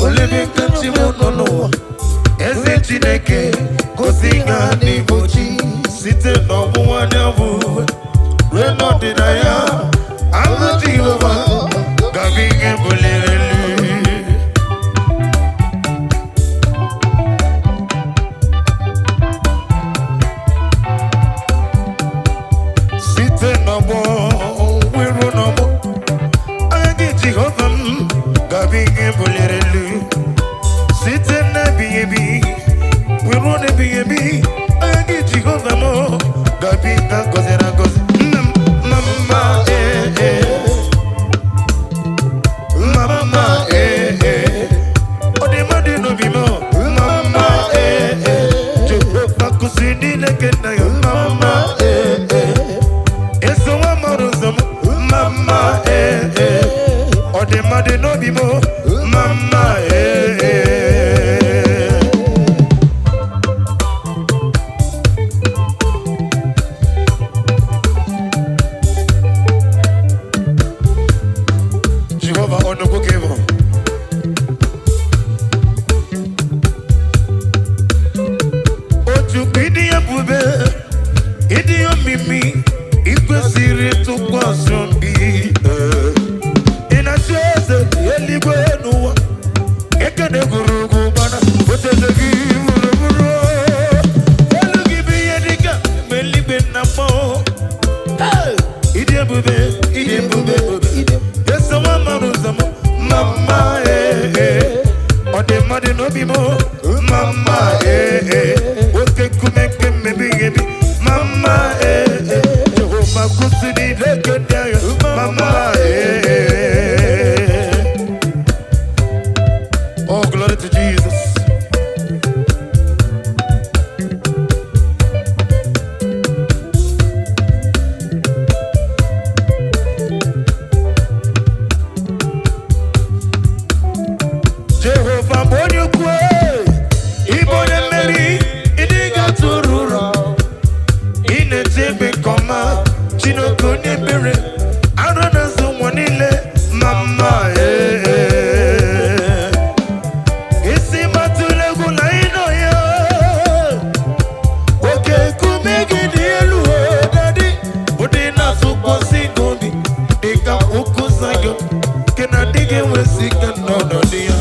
Olebe kachimo nono. Eze Chineke kosinga ni bochi. Site no buwanya buwe. Reno dinaya. Amo Jehovah. Gabinge bulirelu. Site no bo. Wiru no bo. Agi Jehovah. Gabinge bulirelu. Site na biyebi. Wiru ne biyebi. Agi Jehovah mo. Gabinga kozera koze. Mama Mama Odemade no bimo. Mama Jehovah kusini lekena yo. Mama Eso wa maruzamu. Mama Odemade no bimo. Mama Jehovah ono kukevo. Oju bidi ya bube, idi yo mimi, ikwe siri tukwa sombi. Ina cheze yeligwe nuwa, ekene gurugu bana, oteze gi murumuro. Elugi biyedika, meligwe namo. Idi ya bube, yes, Mama Odemade no bimo. Mama Oke kumeke mebi. Mama Jehovah kusini lekenya. Mama Oh, glory to Jesus. Jehovah bonyo kwe, ibone meri, idiga turura. Ine tebe koma, chino konye bere, arana zumonile, mama Isi matule gula ino ya. Oke kumegi dielu daddy. Udina supo singobi, ika ukusayo. Kena dige wesika nono dia.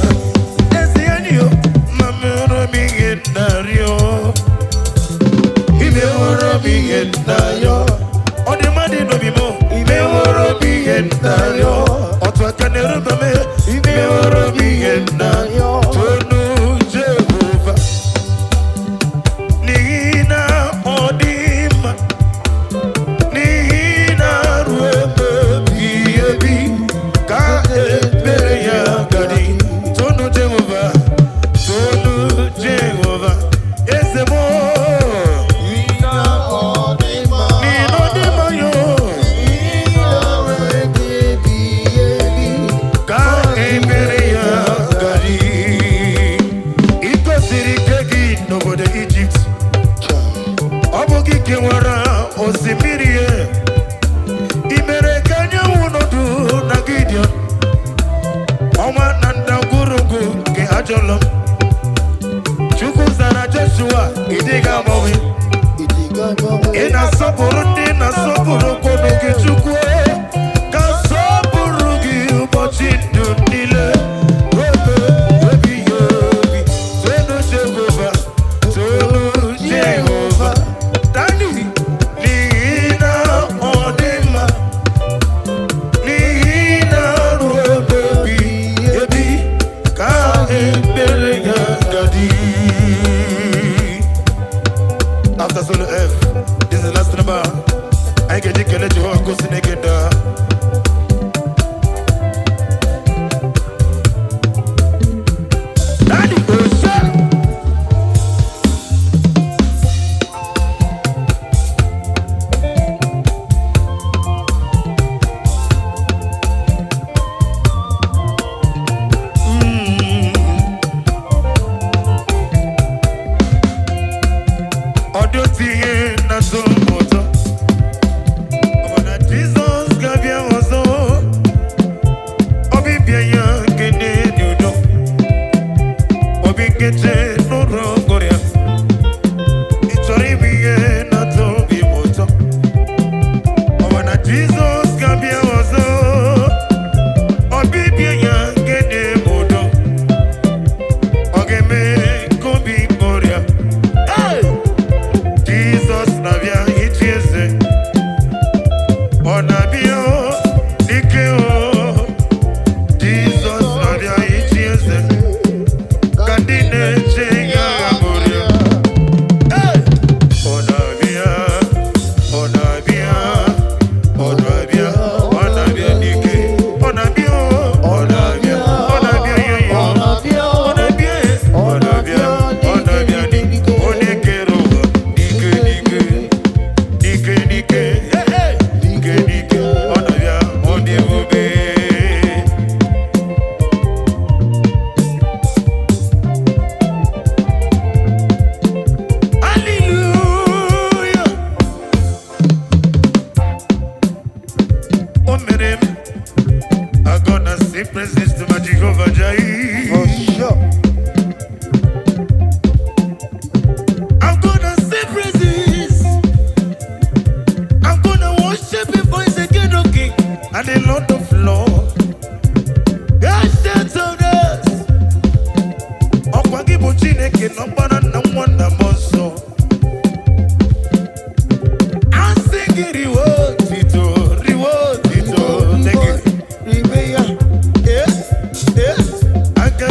Odemade no bimo. Imeworo biyendayo. Otwa kanero bame. Imeworo biyendayo. Tonu Jehovah. Nina odima. Nina ruebe biyebi. Ka ebere ya gadi. Tonu Jehovah. Tonu Jehovah. Ezemo. Kiwara osimirie imerekanya unodu na Gideon Oma nanda gurugu ke ajolom Chuku zara Joshua idiga mawi Ina sopuru kono ki chukwe Ka sopuru ki ubochindu nile Webi Tonu Jehovah Tonu Jehovah After solo F, this is the last number. I get it, let you go to naked. Daddy,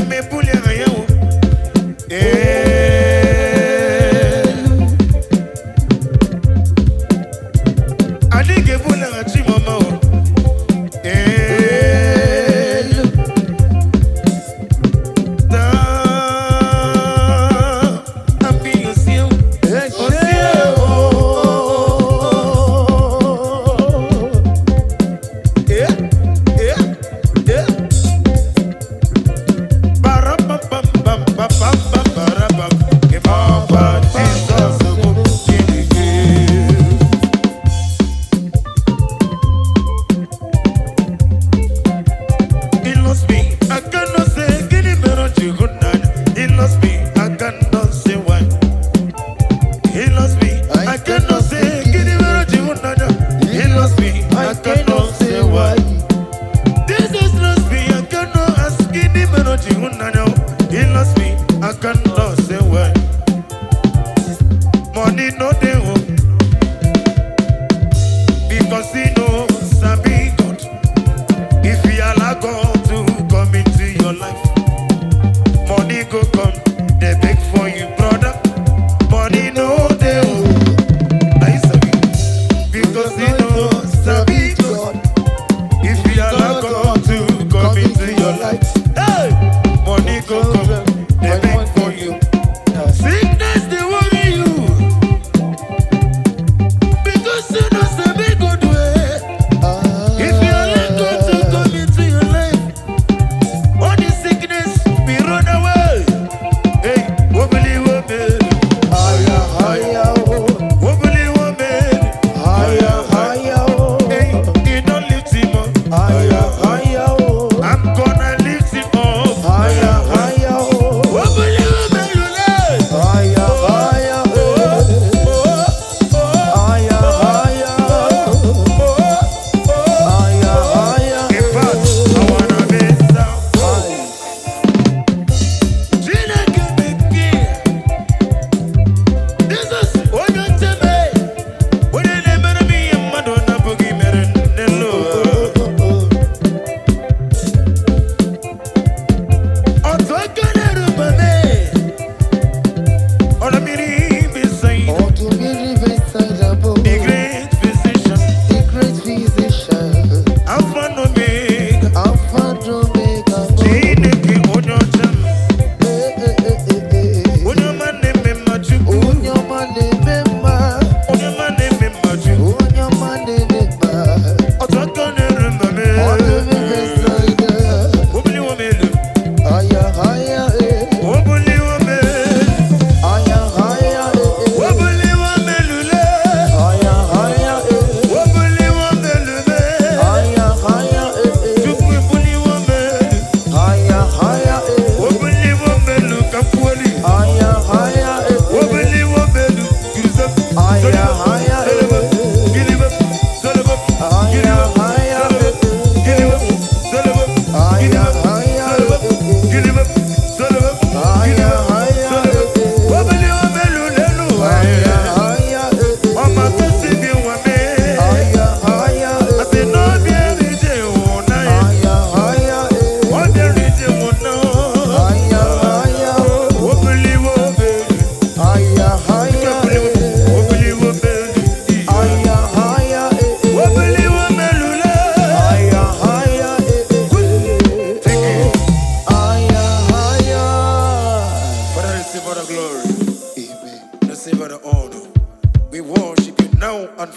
me pulia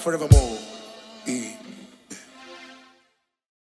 forevermore.